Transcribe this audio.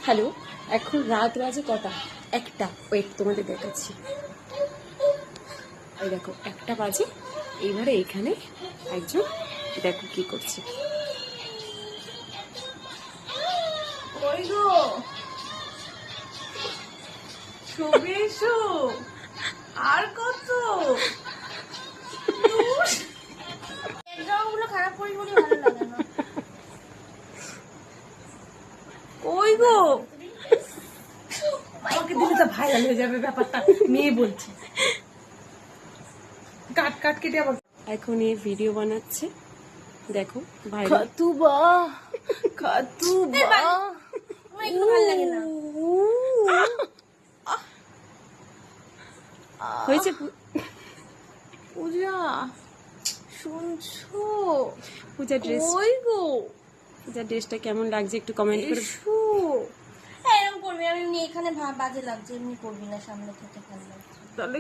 Hello, এখন রাত বাজে কটা? একটা। ওয়েট, তোমাদের দেখাচ্ছি। এই দেখো, একটা বাজে। এইবারে এখানে একজন দেখো কি করছে। ওই গো শোবে এসো, আর কত ব্যাকগ্রাউন্ড গুলো খারাপ করি বলে ভালো লাগে না। ওই গো আমাকে দিলে তো ভাইরাল হয়ে যাবে ব্যাপারটা। মেয়ে বলছে কাট কাট কেটে আবার এখন এই ভিডিও বানাচ্ছে, দেখো ভাই। খাতুবা খাতুবা আমার এগুলো ভালো লাগে না। হয়েছে। পূজা শুনছো? পূজা ড্রেস, ওই গো পূজা ড্রেসটা কেমন লাগছে একটু কমেন্ট করে। এসো। হ্যাঁ এরকম করবি, আমি এমনি এখানে বাজে লাগছে, এমনি করবি না, সামনে থেকে ভালো লাগছে। তাহলে